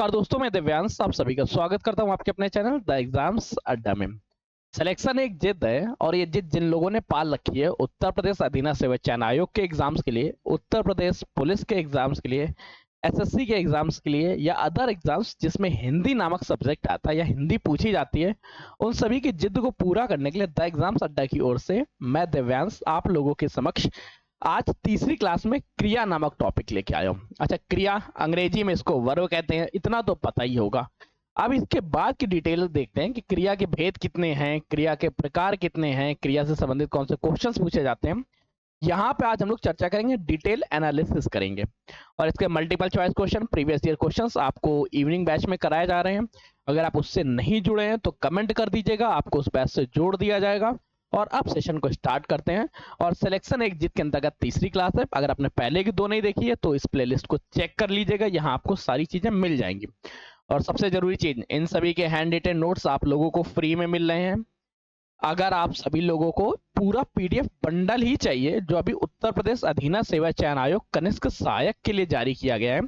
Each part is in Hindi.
और दोस्तों, मैं दिव्यांश आप सभी का स्वागत करता हूं आपके अपने चैनल द एग्जाम्स अड्डा में। सिलेक्शन एक जिद है और ये जिद जिन लोगों ने पाल रखी है उत्तर प्रदेश अधीनस्थ सेवा चयन आयोग के एग्जाम्स के लिए, उत्तर प्रदेश पुलिस के एग्जाम्स के लिए, एसएससी के एग्जाम्स के लिए या अदर एग्जाम्स जिसमें हिंदी नामक सब्जेक्ट आता है या हिंदी पूछी जाती है, उन सभी की जिद को पूरा करने के लिए द एग्जाम्स अड्डा की ओर से मैं दिव्यांश आप लोगों के समक्ष आज तीसरी क्लास में क्रिया नामक टॉपिक लेके आया हूँ। अच्छा, क्रिया अंग्रेजी में इसको वर्ब कहते हैं, इतना तो पता ही होगा। अब इसके बाद की डिटेल देखते हैं कि क्रिया के भेद कितने हैं, क्रिया के प्रकार कितने हैं, क्रिया से संबंधित कौन से क्वेश्चंस पूछे जाते हैं। यहाँ पे आज हम लोग चर्चा करेंगे, डिटेल एनालिसिस करेंगे और इसके multiple choice question, previous year questions आपको इवनिंग बैच में कराए जा रहे हैं। अगर आप उससे नहीं जुड़े हैं तो कमेंट कर दीजिएगा, आपको उस बैच से जोड़ दिया जाएगा। और अब सेशन को स्टार्ट करते हैं। और सिलेक्शन एक जिद के अंतर्गत तीसरी क्लास है। अगर आपने पहले की दो नहीं देखी है तो इस प्लेलिस्ट को चेक कर लीजिएगा, यहाँ आपको सारी चीजें मिल जाएंगी। और सबसे जरूरी चीज, इन सभी के हैंड रिटन नोट्स आप लोगों को फ्री में मिल रहे हैं। अगर आप सभी लोगों को पूरा पीडीएफ बंडल ही चाहिए जो अभी उत्तर प्रदेश अधीनस्थ सेवा चयन आयोग कनिष्क सहायक के लिए जारी किया गया है,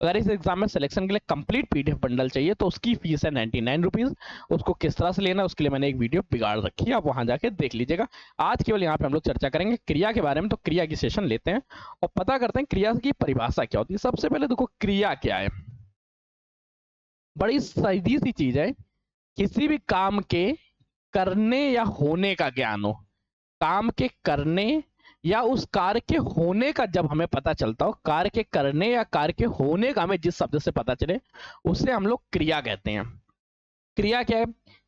अगर इस एग्जाम में सिलेक्शन के लिए कंप्लीट पीडीएफ बंडल चाहिए तो उसकी फीस है 99 रुपीज। उसको किस तरह से लेना है उसके लिए मैंने एक वीडियो बिगाड़ रखी है, आप वहां जाके देख लीजिएगा। आज केवल यहाँ पे हम लोग चर्चा करेंगे क्रिया के बारे में। तो क्रिया की सेशन लेते हैं और पता करते हैं क्रिया की परिभाषा क्या होती है। सबसे पहले देखो, क्रिया क्या है। बड़ी सीधी सी चीज है, किसी भी काम के करने या होने का ज्ञान हो। काम के करने या उस कार्य के होने का जब हमें पता चलता हो, कार्य के करने या कार्य के होने का हमें जिस शब्द से पता चले उसे हम लोग क्रिया कहते हैं। क्रिया क्या है?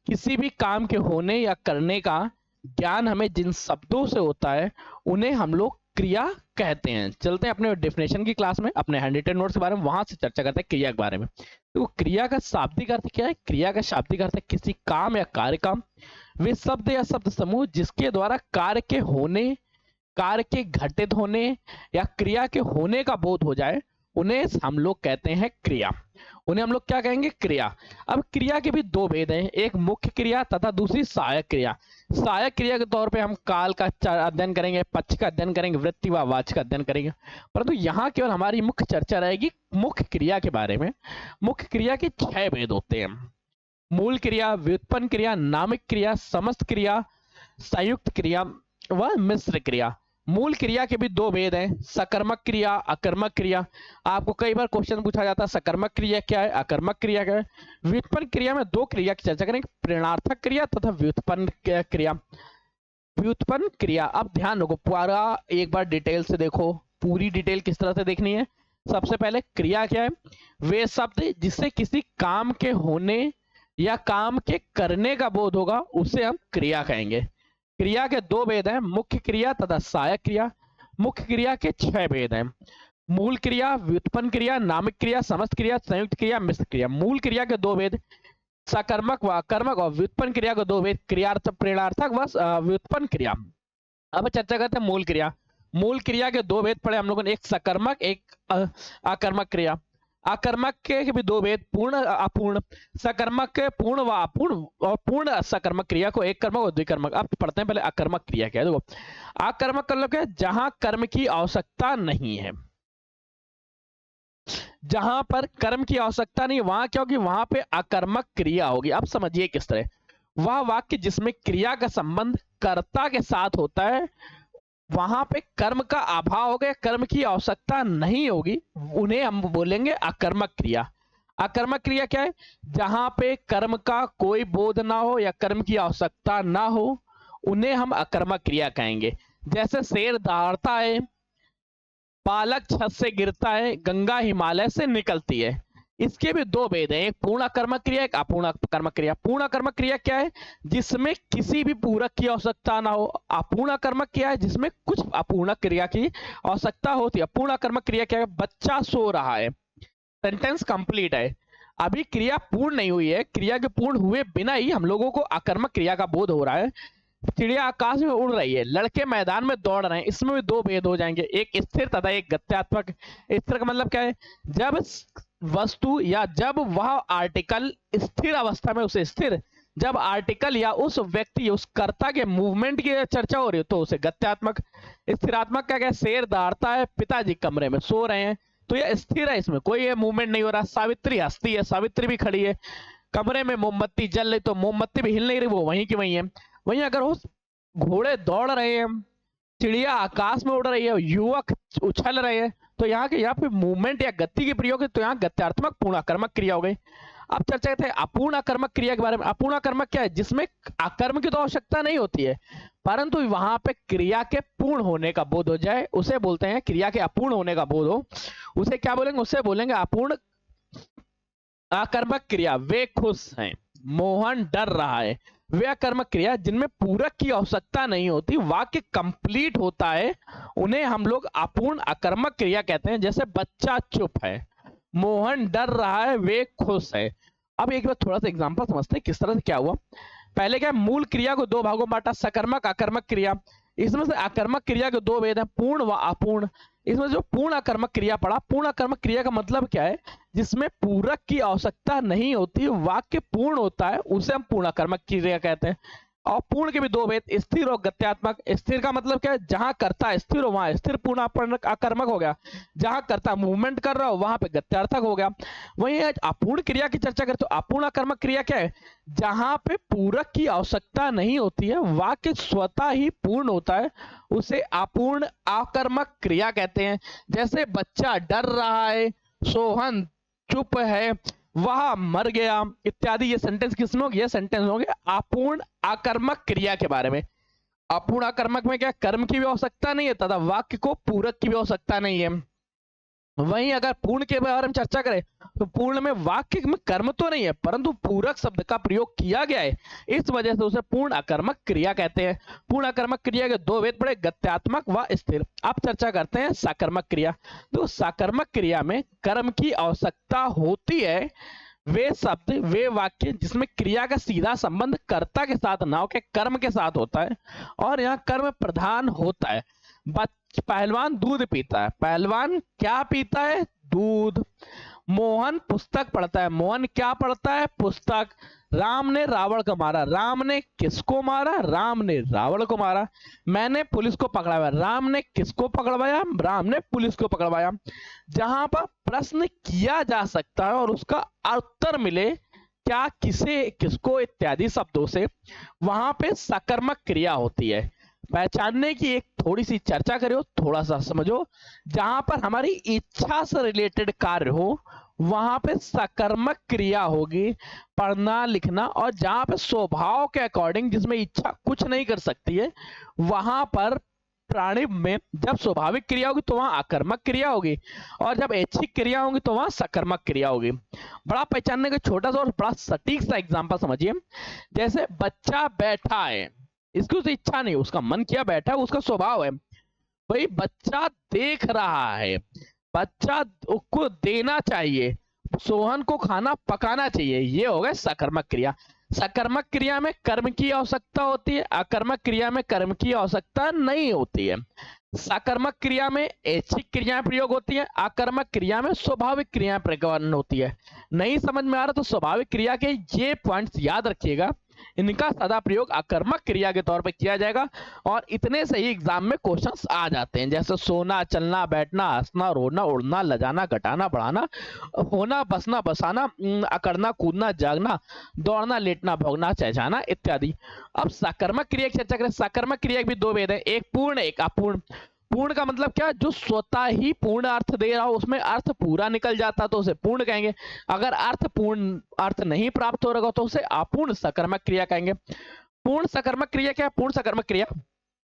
किसी भी काम के होने या करने का ज्ञान हमें जिन शब्दों से होता है उन्हें हम लोग क्रिया कहते हैं। चलते हैं अपने डेफिनेशन की क्लास में, अपने हैंड रिटन नोट्स के बारे में, वहां से चर्चा करते हैं क्रिया के बारे में। तो क्रिया का शाब्दिक अर्थ क्या है? क्रिया का शाब्दिक अर्थ है किसी काम या कार्य का वे शब्द या शब्द समूह जिसके द्वारा कार्य के होने, कार्य के घटित होने या क्रिया के होने का बोध हो जाए, उन्हें हम लोग कहते हैं क्रिया। उन्हें हम लोग क्या कहेंगे? क्रिया। अब क्रिया के भी दो भेद हैं, एक मुख्य क्रिया तथा दूसरी सहायक क्रिया। सहायक क्रिया के तौर पे हम काल का अध्ययन करेंगे, पक्ष का अध्ययन करेंगे, वृत्ति व वाच्य का अध्ययन करेंगे। परंतु यहाँ केवल हमारी मुख्य चर्चा रहेगी मुख्य क्रिया के बारे में। मुख्य क्रिया के 6 भेद होते हैं: मूल क्रिया, व्युत्पन्न क्रिया, नामिक क्रिया, समस्त क्रिया, संयुक्त क्रिया व मिश्र क्रिया। मूल क्रिया के भी दो भेद हैं, सकर्मक क्रिया, अकर्मक क्रिया। आपको कई बार क्वेश्चन पूछा जाता है सकर्मक क्रिया क्या है, अकर्मक क्रिया क्या है। व्युत्पन्न क्रिया में दो क्रिया की चर्चा करेंगे, प्रेरणार्थक क्रिया तथा व्युत्पन्न क्रिया। व्युत्पन्न क्रिया, अब ध्यान रखो, पूरा एक बार डिटेल से देखो, पूरी डिटेल किस तरह से देखनी है। सबसे पहले क्रिया क्या है? वे शब्द जिससे किसी काम के होने या काम के करने का बोध होगा उसे हम क्रिया कहेंगे। क्रिया के दो भेद हैं, मुख्य क्रिया तथा सहायक क्रिया। मुख्य क्रिया के 6 भेद हैं: मूल क्रिया, व्युत्पन्न क्रिया, नामिक क्रिया, समस्त क्रिया, संयुक्त क्रिया, मिश्र क्रिया। मूल क्रिया के दो भेद, सकर्मक व अकर्मक, और व्युत्पन्न क्रिया के दो भेद, क्रियार्थ, प्रेरणार्थक व व्युत्पन्न क्रिया। अब चर्चा करते हैं मूल क्रिया। मूल क्रिया के दो भेद पढ़े हम लोगों ने, एक सकर्मक, एक अकर्मक क्रिया। अकर्मक के भी दो भेद, पूर्ण अपूर्ण। सकर्मक के पूर्ण व अपूर्ण, और पूर्ण सकर्मक क्रिया को एक कर्मक और द्विकर्मक। अब पढ़ते हैं पहले अकर्मक क्रिया क्या है। देखो, अकर्मक का मतलब है जहां कर्म की आवश्यकता नहीं है। जहां पर कर्म की आवश्यकता नहीं, वहां क्या होगी? वहां पे अकर्मक क्रिया होगी। अब समझिए किस तरह, वह वाक्य जिसमें क्रिया का संबंध कर्ता के साथ होता है, वहां पे कर्म का अभाव हो गया, कर्म की आवश्यकता नहीं होगी, उन्हें हम बोलेंगे अकर्मक क्रिया। अकर्मक क्रिया क्या है? जहां पे कर्म का कोई बोध ना हो या कर्म की आवश्यकता ना हो, उन्हें हम अकर्मक क्रिया कहेंगे। जैसे शेर दहाड़ता है, पालक छत से गिरता है, गंगा हिमालय से निकलती है। इसके भी दो भेद हैं, एक पूर्ण कर्मक क्रिया, एक अपूर्ण कर्मक क्रिया। पूर्ण कर्मक क्रिया क्या है? जिसमें किसी भी पूरक की आवश्यकता ना हो। अपूर्ण कर्मक क्रिया है जिसमें कुछ अपूर्ण क्रिया की आवश्यकता होती है। पूर्ण कर्मक क्रिया क्या है? बच्चा सो रहा है, सेंटेंस कंप्लीट है, अभी क्रिया पूर्ण नहीं हुई है, क्रिया के पूर्ण हुए बिना ही हम लोगों को अकर्मक क्रिया का बोध हो रहा है। चिड़िया आकाश में उड़ रही है, लड़के मैदान में दौड़ रहे हैं, इसमें भी दो भेद हो जाएंगे, एक स्थिर तथा एक गत्यात्मक। स्थिर का मतलब क्या है? जब वस्तु या जब वह आर्टिकल स्थिर अवस्था में उसे स्थिर, जब आर्टिकल या उस व्यक्ति, उस कर्ता के मूवमेंट की चर्चा हो रही हो तो उसे गत्यात्मक। स्थिरात्मक क्या है? शेर दहाड़ता है, पिताजी कमरे में सो रहे हैं, तो यह स्थिर है, इसमें कोई ये मूवमेंट नहीं हो रहा। सावित्री हंसती है, सावित्री भी खड़ी है। कमरे में मोमबत्ती जल रही, तो मोमबत्ती भी हिल नहीं रही, वो वहीं की वहीं है। वहीं अगर वो घोड़े दौड़ रहे हैं, चिड़िया आकाश में उड़ रही है, युवक उछल रहे हैं, तो यहाँ पे मूवमेंट या गति की प्रयोग है, तो यहाँ गत्यात्मक पूर्ण आकर्मक क्रिया हो गई। अब चर्चा करते हैं अपूर्ण आकर्मक क्रिया के बारे में। अपूर्ण आकर्मक क्या है? जिसमें आकर्म की तो आवश्यकता नहीं होती है, परंतु वहां पे क्रिया के पूर्ण होने का बोध हो जाए, उसे बोलते हैं, क्रिया के अपूर्ण होने का बोध हो, उसे क्या बोलेंगे? उसे बोलेंगे अपूर्ण आकर्मक क्रिया। वे खुश हैं, मोहन डर रहा है, वे आकर्मक क्रिया जिनमें पूरक की आवश्यकता नहीं होती, वाक्य कंप्लीट होता है, उन्हें हम लोग अपूर्ण आकर्मक क्रिया कहते हैं। जैसे बच्चा चुप है, मोहन डर रहा है, वे खुश है। अब एक बार थोड़ा सा एग्जांपल समझते हैं किस तरह से क्या हुआ। पहले क्या, मूल क्रिया को दो भागों में बांटा, सकर्मक आकर्मक क्रिया। इसमें से आकर्मक क्रिया के दो भेद हैं, पूर्ण व अपूर्ण। इसमें जो पूर्ण आकर्मक क्रिया पड़ा, पूर्ण आकर्मक क्रिया का मतलब क्या है? जिसमें पूरक की आवश्यकता नहीं होती, वाक्य पूर्ण होता है, उसे हम पूर्ण आकर्मक क्रिया कहते हैं। और पूर्ण के भी दो भेद, स्थिर और गत्यात्मक। स्थिर का मतलब क्या है? जहां कर्ता स्थिर हो वहां स्थिर पूर्ण आकर्मक हो गया, जहां कर्ता मूवमेंट कर रहा हो वहां पे गत्यार्थक हो गया। वहीं अपूर्ण क्रिया की चर्चा करें तो अपूर्ण आकर्मक क्रिया क्या है? जहां पे पूरक की आवश्यकता नहीं होती है, वाक्य स्वतः ही पूर्ण होता है, उसे अपूर्ण आकर्मक क्रिया कहते हैं। जैसे बच्चा डर रहा है, सोहन चुप है, वह मर गया, इत्यादि। ये सेंटेंस किसमें होंगे? ये सेंटेंस होंगे अपूर्ण आकर्मक क्रिया के बारे में। अपूर्ण आकर्मक में क्या, कर्म की भी आवश्यकता नहीं है तथा वाक्य को पूरक की भी आवश्यकता नहीं है। वहीं अगर पूर्ण के बारे में चर्चा करें तो पूर्ण में वाक्य में कर्म तो नहीं है, परंतु पूरक शब्द का प्रयोग किया गया है, इस वजह से उसे पूर्ण आकर्मक क्रिया कहते हैं। पूर्ण आकर्मक क्रिया के दो भेद पड़े, गत्यात्मक व स्थिर। अब चर्चा करते हैं साकर्मक क्रिया। तो साकर्मक क्रिया में कर्म की आवश्यकता होती है, वे शब्द वे वाक्य जिसमें क्रिया का सीधा संबंध कर्ता के साथ ना हो के कर्म के साथ होता है, और यहाँ कर्म प्रधान होता है। पहलवान दूध पीता है, पहलवान क्या पीता है? दूध। मोहन पुस्तक पढ़ता है, मोहन क्या पढ़ता है? पुस्तक। राम ने रावण को मारा, राम ने किसको मारा? राम ने रावण को मारा। मैंने पुलिस को पकड़वाया, राम ने किसको पकड़वाया? राम ने पुलिस को पकड़वाया। जहां पर प्रश्न किया जा सकता है और उसका उत्तर मिले, क्या, किसे, किसको इत्यादि शब्दों से, वहां पे सकर्मक क्रिया होती है। पहचानने की एक थोड़ी सी चर्चा करो, थोड़ा सा समझो। जहां पर हमारी इच्छा से रिलेटेड कार्य हो वहां पे सकर्मक क्रिया होगी, पढ़ना लिखना। और जहां पे स्वभाव के अकॉर्डिंग, जिसमें इच्छा कुछ नहीं कर सकती है, वहां पर प्राणी में जब स्वाभाविक क्रिया होगी तो वहां आकर्मक क्रिया होगी, और जब ऐच्छिक क्रिया होगी तो वहां सकर्मक क्रिया होगी। बड़ा पहचानने का छोटा सा और बड़ा सटीक सा एग्जांपल समझिए। जैसे बच्चा बैठा है, इसकी उसे इच्छा नहीं, उसका मन किया बैठा है, उसका स्वभाव है। भाई बच्चा देख रहा है, बच्चा को देना चाहिए, सोहन को खाना पकाना चाहिए, ये हो गए सकर्मक क्रिया। सकर्मक क्रिया में कर्म की आवश्यकता होती है, अकर्मक क्रिया में कर्म की आवश्यकता नहीं होती है। सकर्मक क्रिया में ऐच्छिक क्रियाएं प्रयोग होती है, अकर्मक क्रिया में स्वाभाविक क्रियाएं प्रयोग होती है। नहीं समझ में आ रहा तो स्वाभाविक क्रिया के ये पॉइंट्स याद रखिएगा, इनका सदा प्रयोग अकर्मक क्रिया के तौर पे किया जाएगा, और इतने से ही एग्जाम में क्वेश्चंस आ जाते हैं। जैसे सोना, चलना, बैठना, हंसना, रोना, उड़ना, लजाना, घटाना, बढ़ाना, होना, बसना, बसाना, अकड़ना, कूदना, जागना, दौड़ना, लेटना, भोगना, चहचहाना इत्यादि। अब सकर्मक क्रिया की चर्चा करें। सकर्मक क्रिया के भी दो भेद है, एक पूर्ण एक अपूर्ण। पूर्ण का मतलब क्या, जो स्वतः ही पूर्ण अर्थ दे रहा हो, उसमें अर्थ पूरा निकल जाता तो उसे पूर्ण कहेंगे। अगर अर्थ पूर्ण अर्थ नहीं प्राप्त हो रहा तो उसे अपूर्ण सकर्मक क्रिया कहेंगे। पूर्ण सकर्मक क्रिया क्या है? पूर्ण सकर्मक क्रिया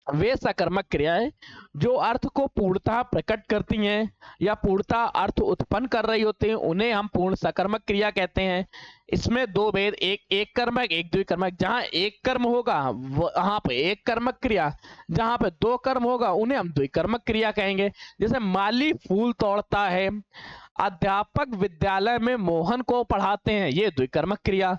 वे सकर्मक क्रियाएं जो अर्थ को पूर्णतः प्रकट करती हैं या पूर्णतः अर्थ उत्पन्न कर रही होती हैं, उन्हें हम पूर्ण सकर्मक क्रिया कहते हैं। इसमें दो भेद, एक कर्मक एक द्विकर्मक। जहां एक कर्म होगा वहां पे एक कर्मक क्रिया, जहां पे दो कर्म होगा उन्हें हम द्विकर्मक क्रिया कहेंगे। जैसे माली फूल तोड़ता है, अध्यापक विद्यालय में मोहन को पढ़ाते हैं, ये द्विकर्मक क्रिया।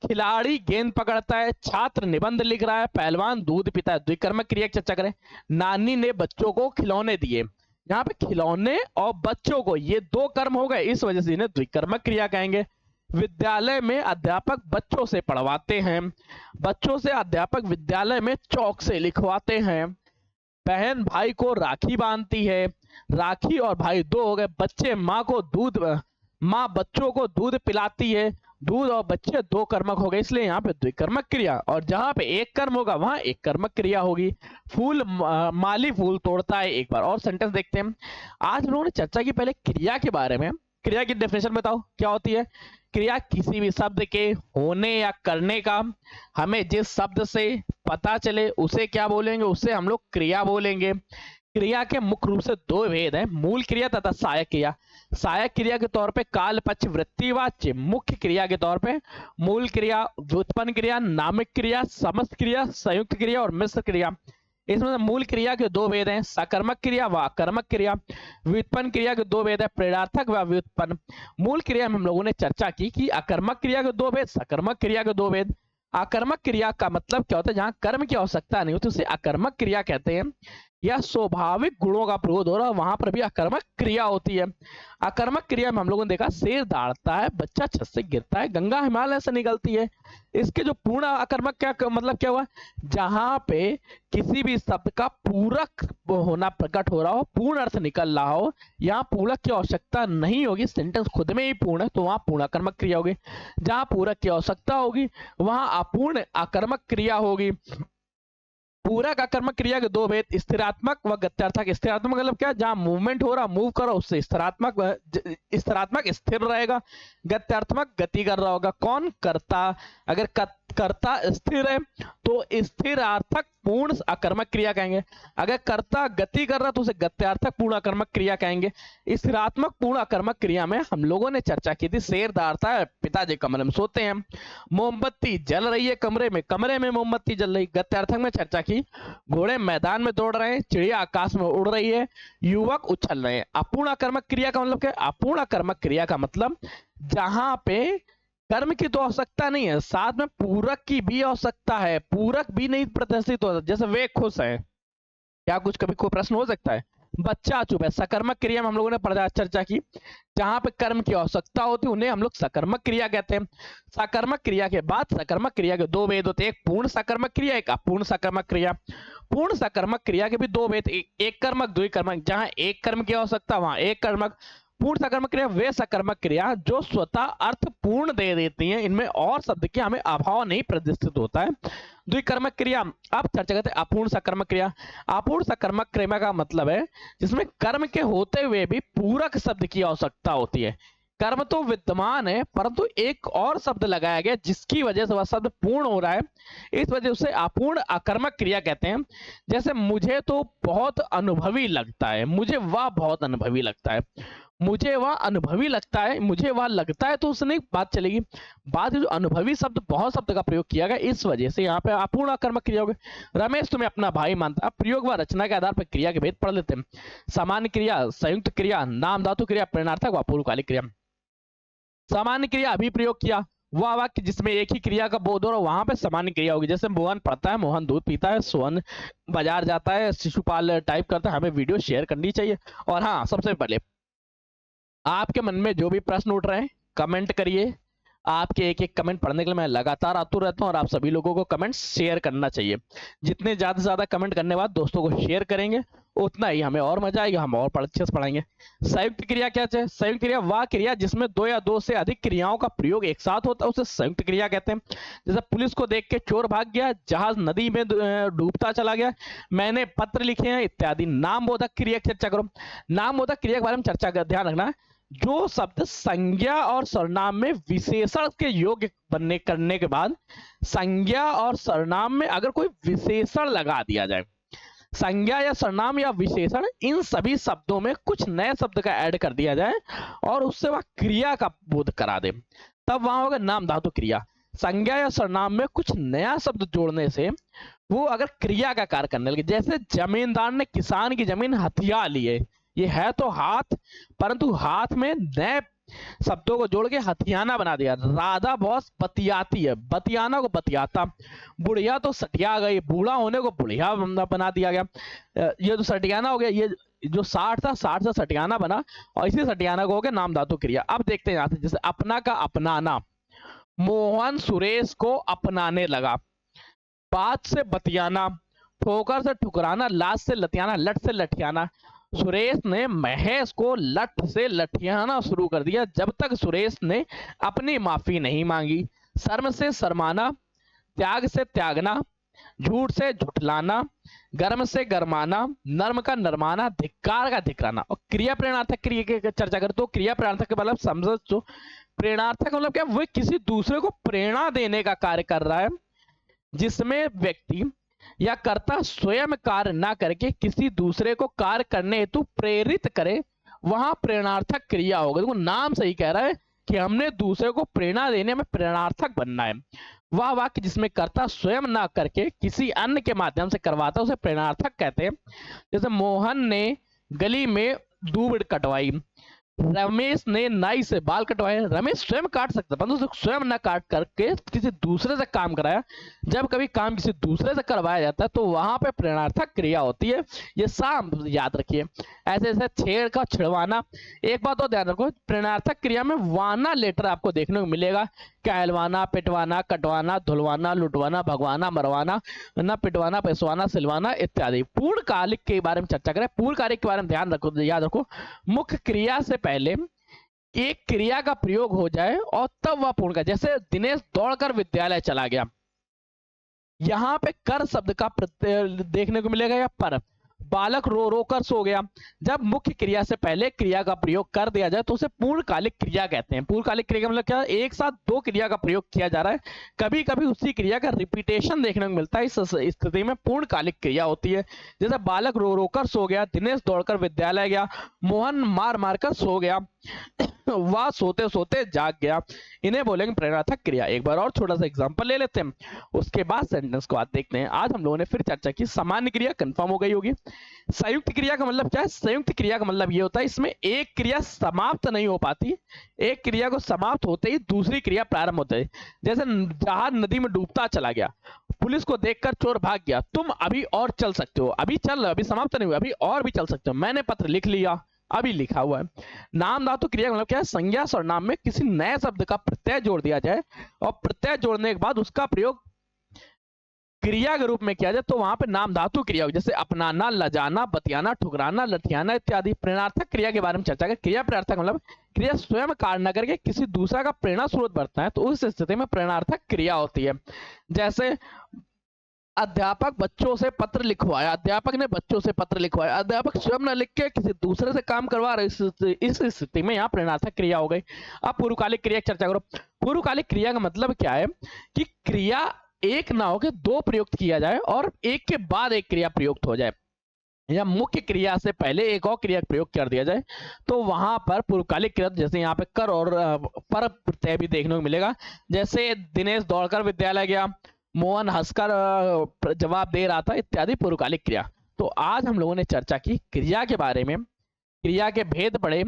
खिलाड़ी गेंद पकड़ता है, छात्र निबंध लिख रहा है, पहलवान दूध पीता है, द्विकर्मक क्रिया की चर्चा करें। नानी ने बच्चों को खिलौने दिए, यहाँ पे खिलौने और बच्चों को, ये दो कर्म हो गए, इस वजह से इन्हें द्विकर्मक क्रिया कहेंगे। विद्यालय में अध्यापक बच्चों से पढ़वाते हैं, बच्चों से अध्यापक विद्यालय में चौक से लिखवाते हैं। बहन भाई को राखी बांधती है, राखी और भाई दो हो गए। बच्चे माँ बच्चों को दूध पिलाती है, दूध और बच्चे दो कर्मक हो गए, इसलिए यहाँ पे द्विकर्मक क्रिया। और जहां पे एक कर्म होगा वहां एक कर्मक क्रिया होगी। माली फूल तोड़ता है। एक बार और सेंटेंस देखते हैं। आज हम लोगों ने चर्चा की पहले क्रिया के बारे में। क्रिया की डेफिनेशन बताओ क्या होती है। क्रिया किसी भी शब्द के होने या करने का, हमें जिस शब्द से पता चले उसे क्या बोलेंगे, उसे हम लोग क्रिया बोलेंगे। क्रिया के मुख्य रूप से दो भेद हैं, मूल क्रिया तथा सहायक क्रिया। सहायक क्रिया के तौर पे काल पक्ष वृत्तिवाच्य, मुख्य क्रिया के तौर पे मूल क्रिया, व्युत्पन्न क्रिया, नामिक क्रिया, समस्त क्रिया, संयुक्त क्रिया और मिश्र क्रिया। इसमें मूल क्रिया के दो भेद हैं, सकर्मक क्रिया व अकर्मक क्रिया। व्युत्पन्न क्रिया के दो भेद है, प्रेरणार्थक व व्युत्पन्न। मूल क्रिया में हम लोगों ने चर्चा की कि अकर्मक क्रिया के दो भेद, सकर्मक क्रिया के दो भेद। अकर्मक क्रिया का मतलब क्या होता है, जहां कर्म की आवश्यकता नहीं होती उसे अकर्मक क्रिया कहते हैं। या स्वाभाविक गुणों का प्रयोग हो रहा है, वहां पर भी अकर्मक क्रिया होती है। अकर्मक क्रिया में हम लोगों ने देखा, शेर दौड़ता है, बच्चा छत से गिरता है, गंगा हिमालय से निकलती है। इसके जो पूर्ण अकर्मक क्या मतलब क्या हुआ, जहां पे किसी भी शब्द का पूरक होना प्रकट हो रहा हो, पूर्ण अर्थ निकल रहा हो, यहाँ पूरक की आवश्यकता नहीं होगी, सेंटेंस खुद में ही पूर्ण है, तो वहां पूर्ण अकर्मक क्रिया होगी। जहां पूरक की आवश्यकता होगी वहां अपूर्ण अकर्मक क्रिया होगी। पूरक अकर्मक क्रिया के दो भेद, स्थिरात्मक व गत्यार्थक। स्थिरात्मक मतलब क्या, जहां मूवमेंट हो रहा, मूव करो, उससे स्थिरात्मक स्थिर रहेगा। गत्यात्मक गति कर रहा होगा। कौन, कर्ता। अगर कर्ता स्थिर है तो स्थिरार्थक पूर्ण अकर्मक क्रिया कहेंगे। अगर कर्ता गति कर रहा तो उसे गत्यार्थक पूर्ण अकर्मक क्रिया कहेंगे। स्थिरात्मक पूर्ण अकर्मक क्रिया में हम लोगों ने चर्चा की थी, शेर दौड़ता है, पिताजी कमरे में सोते हैं, मोमबत्ती जल रही है कमरे में मोमबत्ती जल रही। गत्यार्थक में चर्चा की, घोड़े मैदान में दौड़ रहे हैं, चिड़िया आकाश में उड़ रही है, युवक उछल रहे हैं। अपूर्ण अकर्मक क्रिया का मतलब क्या, अपूर्ण अकर्मक क्रिया का मतलब जहां पे कर्म की तो आवश्यकता नहीं है, साथ में पूरक की भी आवश्यकता है, पूरक भी नहीं प्रदर्शित होता। जैसे वे खुश है, क्या कुछ कभी कोई प्रश्न हो सकता है। बच्चा चुप है, सकर्मक क्रिया में हम लोगों ने चर्चा की, जहां पे कर्म की आवश्यकता होती है उन्हें हम लोग सकर्मक क्रिया कहते हैं। सकर्मक क्रिया के बाद सकर्मक क्रिया के दो भेद होते हैं, एक पूर्ण सकर्मक क्रिया, एक अपूर्ण सकर्मक क्रिया। पूर्ण सकर्मक क्रिया के भी दो भेद, एक कर्मक द्विकर्मक। जहां एक कर्म की आवश्यकता वहां एक कर्मक। पूर्ण सकर्मक क्रिया वे सकर्मक क्रिया जो स्वतः अर्थ पूर्ण दे देती हैं, इनमें और शब्द की हमें अभाव नहीं प्रदर्शित होता है। द्विकर्मक क्रिया, अब चर्चा करते हैं अपूर्ण सकर्मक क्रिया। अपूर्ण सकर्मक क्रिया का मतलब है जिसमें कर्म के होते हुए भी पूरक शब्द की आवश्यकता होती है। कर्म तो विद्यमान है परंतु एक और शब्द लगाया गया जिसकी वजह से वह शब्द पूर्ण हो रहा है, इस वजह से उसे अपूर्ण अकर्मक क्रिया कहते हैं। जैसे मुझे तो बहुत अनुभवी लगता है, मुझे वह बहुत अनुभवी लगता है, मुझे वह अनुभवी लगता है, मुझे वह लगता है, तो उसने बात चलेगी। बात जो अनुभवी शब्द, बहुत शब्द का प्रयोग किया गया, इस वजह से यहाँ पे अपूर्ण अकर्मक क्रिया हो गई। रमेश तुम्हें अपना भाई मानता है। प्रयोग व रचना के आधार पर क्रिया के भेद पढ़ लेते हैं। सामान्य क्रिया, संयुक्त क्रिया, नाम धातु क्रिया, प्रेरणार्थक व पूर्वकालिक क्रिया। सामान्य क्रिया अभी प्रयोग किया, वह वाक्य जिसमें एक ही क्रिया का बोध हो रहा, वहां पे सामान्य क्रिया होगी। जैसे मोहन पढ़ता है, मोहन दूध पीता है, सोहन बाजार जाता है, शिशुपाल टाइप करता है। हमें वीडियो शेयर करनी चाहिए। और हाँ, सबसे पहले आपके मन में जो भी प्रश्न उठ रहे हैं कमेंट करिए। आपके एक एक कमेंट पढ़ने के लिए मैं लगातार आतुर रहता हूं और आप सभी लोगों को कमेंट शेयर करना चाहिए। जितने ज्यादा से ज्यादा कमेंट करने के बाद दोस्तों को शेयर करेंगे उतना ही हमें और मजा आएगा, हम और अच्छे से पढ़ाएंगे। संयुक्त क्रिया क्या है, संयुक्त क्रिया वह क्रिया जिसमें दो या दो से अधिक क्रियाओं का प्रयोग एक साथ होता है, उसे संयुक्त क्रिया कहते हैं। जैसे पुलिस को देख के चोर भाग गया, जहाज नदी में डूबता चला गया, मैंने पत्र लिखे हैं इत्यादि। नाम बोधक क्रिया की चर्चा करो। नाम बोधक क्रिया के बारे में चर्चा कर, ध्यान रखना, जो शब्द संज्ञा और सर्वनाम में विशेषण के योग्य बनने करने के बाद, संज्ञा और सर्वनाम में अगर कोई विशेषण लगा दिया जाए, संज्ञा या सर्वनाम या विशेषण, इन सभी शब्दों में कुछ नए शब्द का ऐड कर दिया जाए और उससे वह क्रिया का बोध करा दे, तब वहां होगा नाम धातु क्रिया। संज्ञा या सर्वनाम में कुछ नया शब्द जोड़ने से वो अगर क्रिया का कार्य करने लगे, जैसे जमींदार ने किसान की जमीन हथिया ली है, ये है तो हाथ, परंतु हाथ में नए शब्दों को जोड़ के हथियाना बना दिया। राधा बहुत बतियाती है, बतियाना को बतियाता। बुढ़िया तो सटिया गई, बूढ़ा होने को बुढ़िया बना दिया गया। ये तो सटियाना हो गया, ये जो 60 था 60 से सटियाना बना और इसी सटियाना को हो गया नाम धातु क्रिया। अब देखते हैं यहाँ से, जैसे अपना का अपनाना, मोहन सुरेश को अपनाने लगा। बात से बतियाना, ठोकर से ठुकराना, लात से लतियाना, लट से लठियाना। सुरेश ने महेश को लठ से लठियाना शुरू कर दिया जब तक सुरेश ने अपनी माफी नहीं मांगी। शर्म से शर्माना, त्याग से त्यागना, झूठ से झुठलाना, गर्म से गरमाना, नर्म का नरमाना, धिक्कार का धिक्राना। और क्रिया प्रेरणार्थक क्रिया की चर्चा करें तो क्रिया प्रेरणार्थक के मतलब समझो तो प्रेरणार्थक मतलब क्या, वो किसी दूसरे को प्रेरणा देने का कार्य कर रहा है, जिसमें व्यक्ति या कर्ता स्वयं कार्य ना करके किसी दूसरे को कार्य करने हेतु प्रेरित करे, वहां प्रेरणार्थक क्रिया होगा। देखो नाम सही कह रहा है कि हमने दूसरे को प्रेरणा देने में प्रेरणार्थक बनना है। वह वाक्य जिसमें कर्ता स्वयं ना करके किसी अन्य के माध्यम से करवाता है उसे प्रेरणार्थक कहते हैं। जैसे मोहन ने गली में दूब कटवाई, रमेश ने नाई से बाल कटवाए। रमेश स्वयं काट सकता परंतु उसे स्वयं न काट करके किसी दूसरे से काम कराया। जब कभी काम किसी दूसरे से करवाया जाता है तो वहां पे प्रेरणार्थक क्रिया होती है। ये साम याद रखिए। ऐसे ऐसे छेड़ का छिड़वाना। एक बात और ध्यान रखो, प्रेरणार्थक क्रिया में वाना लेटर आपको देखने को मिलेगा। कहलवाना, पिटवाना, कटवाना, धुलवाना, लुटवाना, भगवाना, मरवाना, न पिटवाना, पैसवाना, सिलवाना इत्यादि। पूर्णकालिक के बारे में चर्चा करें। पूर्णकालिक के बारे में ध्यान रखो, याद रखो, मुख्य क्रिया से पहले एक क्रिया का प्रयोग हो जाए और तब वह पूर्ण का। जैसे दिनेश दौड़कर विद्यालय चला गया, यहां पे कर शब्द का प्रत्यय देखने को मिलेगा या पर। बालक रो रो कर सो गया। जब मुख्य क्रिया से पहले क्रिया का प्रयोग कर दिया जाए तो उसे पूर्णकालिक क्रिया कहते हैं। पूर्णकालिक क्रिया का मतलब क्या, एक साथ दो क्रिया का प्रयोग किया जा रहा है। कभी कभी उसी क्रिया का रिपीटेशन देखने को मिलता है, इस स्थिति में पूर्णकालिक क्रिया होती है। जैसे बालक रो रो कर सो गया, दिनेश दौड़कर विद्यालय गया, मोहन मार मार कर सो गया, वह सोते सोते जाग गया। इन्हें बोलेंगे प्रेरणार्थक क्रिया। एक बार और छोटा सा एग्जांपल ले लेते हैं, उसके बाद सेंटेंस को आज देखते हैं। आज हम लोगों ने फिर चर्चा की सामान्य क्रिया, कंफर्म हो गई होगी। संयुक्त क्रिया का मतलब क्या है? संयुक्त क्रिया का मतलब ये होता है इसमें एक क्रिया समाप्त नहीं हो पाती, एक क्रिया को समाप्त होते ही दूसरी क्रिया प्रारंभ होती है। जैसे जहाज नदी में डूबता चला गया, पुलिस को देखकर चोर भाग गया, तुम अभी और चल सकते हो। अभी चल, अभी समाप्त नहीं हुआ, अभी और भी चल सकते हो। मैंने पत्र लिख लिया, अभी लिखा हुआ है। नाम धातु क्रिया मतलब क्या है? संज्ञा सर्वनाम में किसी नए शब्द का प्रत्यय जोड़ दिया जाए और प्रत्यय जोड़ने के बाद उसका प्रयोग क्रिया के रूप में किया जाए तो वहां पे नाम धातु क्रिया होगी। जैसे अपनाना, लजाना, बतियाना, ठुकराना, लठियाना इत्यादि। प्रेरणार्थक क्रिया के बारे में चर्चा करें। क्रिया प्रेरणार्थक मतलब क्रिया स्वयं कार्य न करके किसी दूसरा का प्रेरणा स्रोत बनता है तो उस स्थिति में प्रेरणार्थक क्रिया होती है। जैसे अध्यापक बच्चों से पत्र लिखवाया, अध्यापक ने बच्चों से पत्र लिखवाया, अध्यापक स्वयं न लिख के किसी दूसरे से काम करवा रहे। इस स्थिति में यहाँ प्रेरणार्थक क्रिया हो गई। अब पूर्वकालिक क्रिया की चर्चा करो। पूर्वकालिक क्रिया का मतलब क्या है कि क्रिया एक ना होकर दो प्रयुक्त किया जाए और एक के बाद एक क्रिया प्रयुक्त हो जाए, या मुख्य क्रिया से पहले एक और क्रिया प्रयोग कर दिया जाए तो वहां पर पूर्वकालिक क्रिया। जैसे यहाँ पे कर और पर प्रत्यय भी देखने को मिलेगा। जैसे दिनेश दौड़कर विद्यालय गया, मोहन हंसकर जवाब दे रहा था इत्यादि पूर्वकालिक क्रिया। तो आज हम लोगों ने चर्चा की क्रिया के बारे में, क्रिया के भेद पढ़े,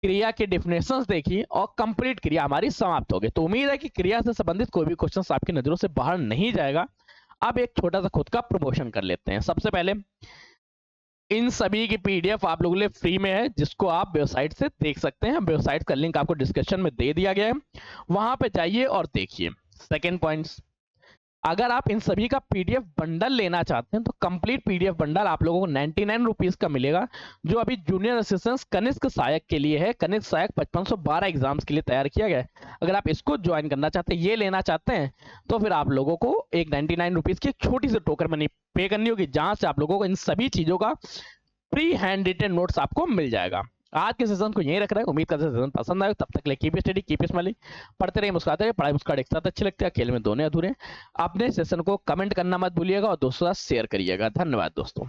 क्रिया की डेफिनेशंस देखी और कंप्लीट क्रिया हमारी समाप्त हो गई। तो उम्मीद है कि क्रिया से संबंधित कोई भी क्वेश्चन आपकी नजरों से बाहर नहीं जाएगा। अब एक छोटा सा खुद का प्रमोशन कर लेते हैं। सबसे पहले इन सभी की पीडीएफ आप लोगों के लिए फ्री में है, जिसको आप वेबसाइट से देख सकते हैं। वेबसाइट का लिंक आपको डिस्क्रिप्शन में दे दिया गया है, वहां पे जाइए और देखिए। सेकेंड पॉइंट्स, अगर आप इन सभी का पीडीएफ बंडल लेना चाहते हैं तो कंप्लीट पीडीएफ बंडल आप लोगों को 99 रुपीज का मिलेगा, जो अभी जूनियर असिस्टेंट कनिष्क सहायक के लिए है। कनिष्क सहायक 5512 एग्जाम्स के लिए तैयार किया गया है। अगर आप इसको ज्वाइन करना चाहते हैं, ये लेना चाहते हैं, तो फिर आप लोगों को एक 99 रुपीज की एक छोटी सी टोकन मनी पे करनी होगी, जहां से आप लोगों को इन सभी चीजों का प्री हैंड रिटन नोट्स आपको मिल जाएगा। आज के सेशन को यहीं रख रहे हैं। उम्मीद करते हैं सेशन पसंद आए। तब तक के लिए कीप स्टडी, कीप स्माइलिंग, पढ़ते रहिए, मुस्कुराते रहिए। पढ़ाई मुस्कुराहट एक साथ अच्छी लगती है, अकेले में दोनों अधूरे। अपने सेशन को कमेंट करना मत भूलिएगा और दोस्तों के साथ शेयर करिएगा। धन्यवाद दोस्तों।